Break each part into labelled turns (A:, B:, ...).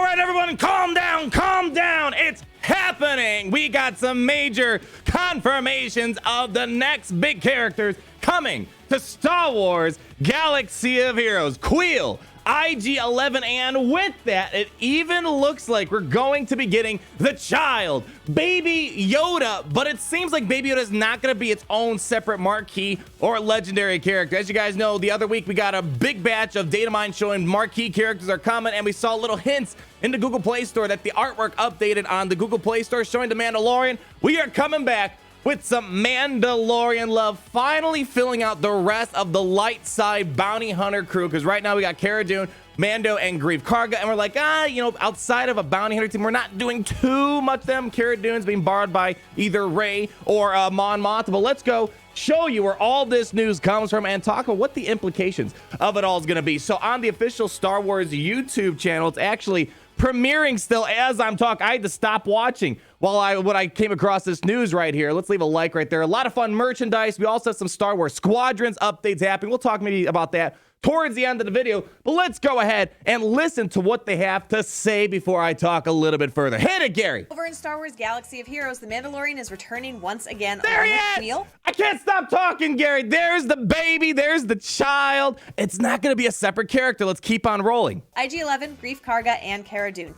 A: right, everyone, calm down, calm down. It's happening. We got some major confirmations of the next big characters coming to Star Wars Galaxy of Heroes. Kuiil, IG-11, and with that, it even looks like we're going to be getting the child, Baby Yoda, but it seems like Baby Yoda is not going to be its own separate marquee or legendary character. As you guys know, the other week we got a big batch of data mine showing marquee characters are coming, and we saw little hints in the Google Play Store that the artwork updated on the Google Play Store showing the Mandalorian. We are coming back with some Mandalorian love, finally filling out the rest of the light side bounty hunter crew, because right now we got Cara Dune, Mando, and Greef Karga, and we're like, outside of a bounty hunter team, we're not doing too much of them. Cara Dune's being borrowed by either Rey or Mon Mothma, but let's go show you where all this news comes from and talk about what the implications of it all is going to be. So on the official Star Wars YouTube channel, it's actually premiering still as I'm talking. I had to stop watching when I came across this news right here. Let's leave a like right there. A lot of fun merchandise. We also have some Star Wars Squadrons updates happening. We'll talk maybe about that towards the end of the video, but let's go ahead and listen to what they have to say before I talk a little bit further. Hit it, Gary.
B: Over in Star Wars Galaxy of Heroes, the Mandalorian is returning once again.
A: There he is!
B: Kuiil.
A: I can't stop talking, Gary. There's the baby. There's the child. It's not going to be a separate character. Let's keep on rolling.
B: IG-11, Greef Karga, and Cara Dune.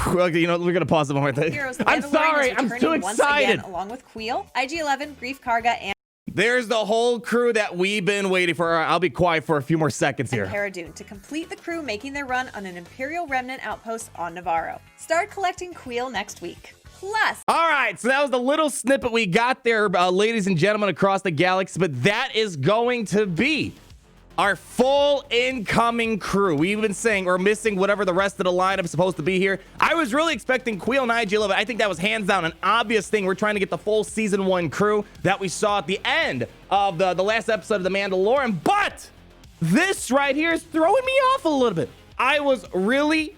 A: Okay, we're going to pause the moment. I'm sorry. I'm too excited.
B: Again, along with Kuiil, IG-11, Greef Karga, and
A: there's the whole crew that we've been waiting for. I'll be quiet for a few more seconds here.
B: Cara Dune to complete the crew making their run on an Imperial Remnant outpost on Navarro. Start collecting Kuiil next week. Plus,
A: all right, so that was the little snippet we got there, ladies and gentlemen across the galaxy, but that is going to be our full incoming crew. We've been saying we're missing whatever the rest of the lineup is supposed to be here. I was really expecting Kuiil and IG-11. I think that was hands down an obvious thing. We're trying to get the full season 1 crew that we saw at the end of the last episode of The Mandalorian. But this right here is throwing me off a little bit. I was really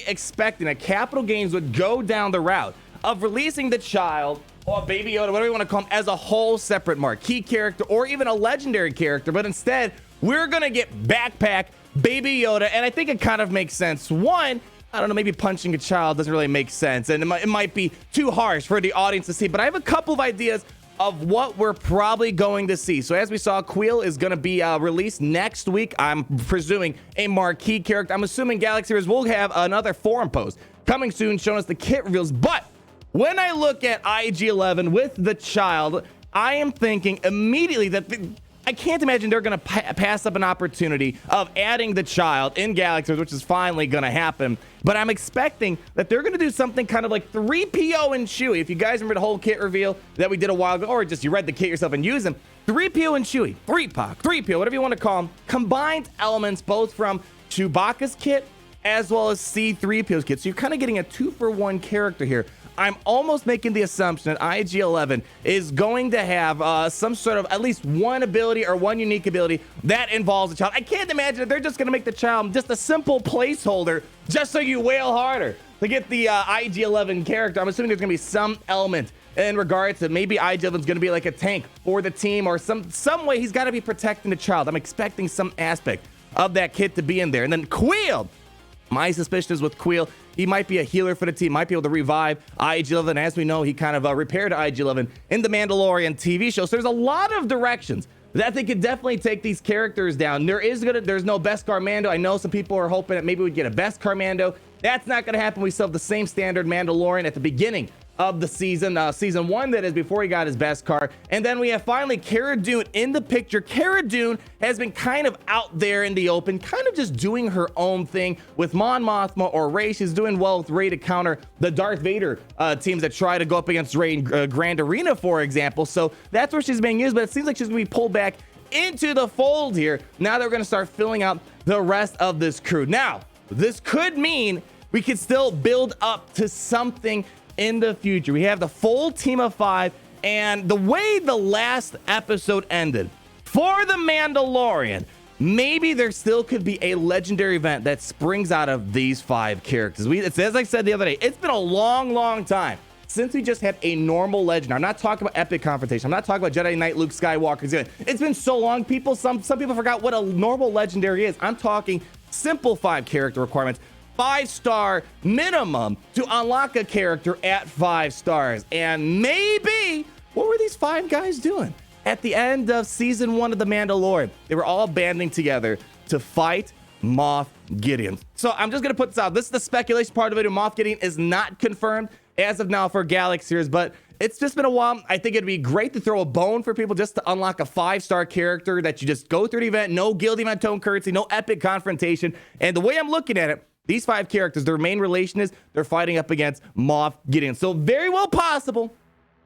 A: expecting that Capital Games would go down the route of releasing the child or Baby Yoda, whatever you want to call him, as a whole separate marquee character or even a legendary character. But instead, we're going to get Backpack Baby Yoda. And I think it kind of makes sense. One, I don't know, maybe punching a child doesn't really make sense. And it might be too harsh for the audience to see. But I have a couple of ideas of what we're probably going to see. So as we saw, Kuiil is going to be released next week. I'm presuming a marquee character. I'm assuming Galaxy Heroes will have another forum post coming soon showing us the kit reveals. But when I look at IG-11 with the child, I am thinking immediately that I can't imagine they're going to pass up an opportunity of adding the child in Galaxy, which is finally going to happen. But I'm expecting that they're going to do something kind of like 3PO and Chewie. If you guys remember the whole kit reveal that we did a while ago, or just you read the kit yourself and use them, 3PO and Chewie, 3PO, whatever you want to call them, combined elements both from Chewbacca's kit as well as C-3PO's kit. So you're kind of getting a 2-for-1 character here. I'm almost making the assumption that IG-11 is going to have some sort of at least one ability or one unique ability that involves a child. I can't imagine that they're just going to make the child just a simple placeholder just so you wail harder to get the IG-11 character. I'm assuming there's going to be some element in regards to maybe IG-11's going to be like a tank for the team or some way he's got to be protecting the child. I'm expecting some aspect of that kit to be in there. And then Kuiil. My suspicion is with Kuiil, he might be a healer for the team, might be able to revive IG-11. As we know, he kind of repaired IG-11 in the Mandalorian TV show. So there's a lot of directions that they could definitely take these characters down. There's no Beskar Mando. I know some people are hoping that maybe we'd get a Beskar Mando. That's not going to happen. We still have the same standard Mandalorian at the beginning of the season 1, that is, before he got his Beskar. And then we have finally Cara Dune in the picture. Cara Dune has been kind of out there in the open, kind of just doing her own thing with Mon Mothma or Rey. She's doing well with Rey to counter the Darth Vader teams that try to go up against Rey in Grand Arena, for example. So that's where she's being used, but it seems like she's going to be pulled back into the fold here. Now they're going to start filling out the rest of this crew. Now, this could mean we could still build up to something in the future. We have the full team of 5, and the way the last episode ended for the Mandalorian, maybe there still could be a legendary event that springs out of these 5 characters. It's as I said the other day, it's been a long time since we just had a normal legend. I'm not talking about epic confrontation. I'm not talking about Jedi Knight Luke Skywalker's in. It's been so long, people. Some people forgot what a normal legendary is. I'm talking simple 5 character requirements. 5-star minimum to unlock a character at 5 stars. And maybe, what were these 5 guys doing? At the end of season 1 of The Mandalorian, they were all banding together to fight Moff Gideon. So I'm just going to put this out. This is the speculation part of the video. Moff Gideon is not confirmed as of now for Galaxiers, but it's just been a while. I think it'd be great to throw a bone for people just to unlock a 5-star character that you just go through the event, no guild event tone currency, no epic confrontation. And the way I'm looking at it, these 5 characters, their main relation is they're fighting up against Moff Gideon. So very well possible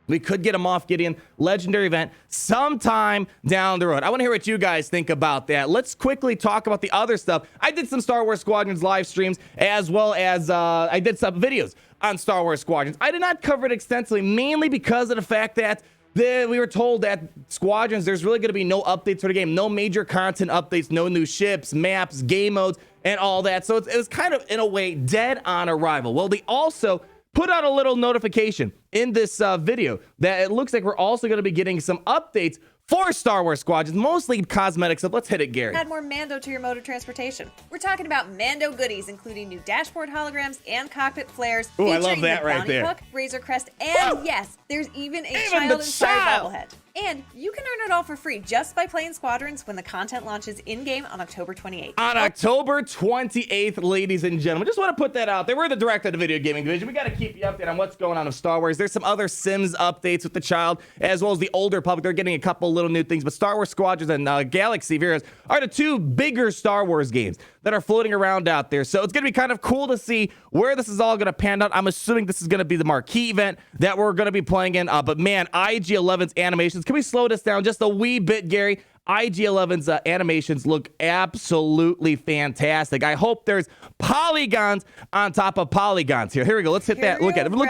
A: we could get a Moff Gideon legendary event sometime down the road. I want to hear what you guys think about that. Let's quickly talk about the other stuff. I did some Star Wars Squadrons live streams, as well as I did some videos on Star Wars Squadrons. I did not cover it extensively, mainly because of the fact that we were told that Squadrons, there's really going to be no updates for the game. No major content updates, no new ships, maps, game modes, and all that. So it was kind of, in a way, dead on arrival. Well, they also put out a little notification in this video that it looks like we're also going to be getting some updates for Star Wars Squadrons, mostly cosmetic stuff. Let's hit it, Gary.
B: Add more Mando to your mode of transportation. We're talking about Mando goodies, including new dashboard holograms and cockpit flares.
A: Ooh, I love that right there.
B: Hook, Razor Crest, and yes, there's even a child-inspired bobblehead. And you can earn it all for free just by playing Squadrons when the content launches in-game on October 28th.
A: On October 28th, ladies and gentlemen. Just want to put that out there. We're the director of the video gaming division. We got to keep you updated on what's going on with Star Wars. There's some other Sims updates with the child, as well as the older public. They're getting a couple little new things. But Star Wars Squadrons and Galaxy Heroes are the 2 bigger Star Wars games that are floating around out there. So it's going to be kind of cool to see where this is all going to pan out. I'm assuming this is going to be the marquee event that we're going to be playing in. But man, IG-11's animations. Can we slow this down just a wee bit, Gary? IG-11's animations look absolutely fantastic. I hope there's polygons on top of polygons here. Here we go. Let's hit that. Look at it. Look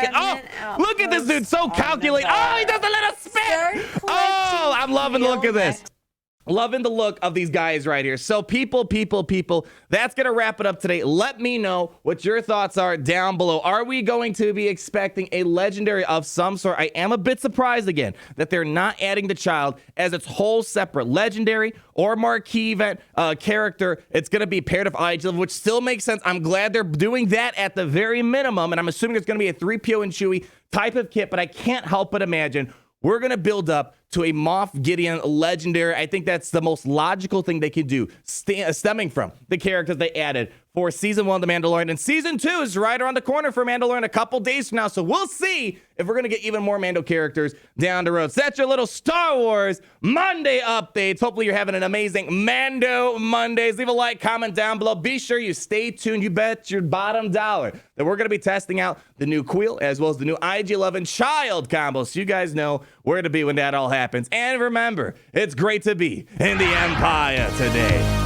A: at this dude. So calculated. Oh, he doesn't let us spin. Oh, I'm loving the look of this. Loving the look of these guys right here. So people, that's going to wrap it up today. Let me know what your thoughts are down below. Are we going to be expecting a legendary of some sort? I am a bit surprised again that they're not adding the child as its whole separate legendary or marquee event character. It's going to be paired with IG-11, which still makes sense. I'm glad they're doing that at the very minimum. And I'm assuming it's going to be a 3PO and Chewie type of kit, but I can't help but imagine we're going to build up to a Moff Gideon legendary. I think that's the most logical thing they could do, stemming from the characters they added for season 1 of The Mandalorian. And season 2 is right around the corner for Mandalorian a couple days from now. So we'll see if we're going to get even more Mando characters down the road. So that's your little Star Wars Monday updates. Hopefully you're having an amazing Mando Mondays. Leave a like, comment down below. Be sure you stay tuned. You bet your bottom dollar that we're going to be testing out the new Kuiil as well as the new IG-11 child combo. So you guys know where to be when that all happens. And remember, it's great to be in the Empire today.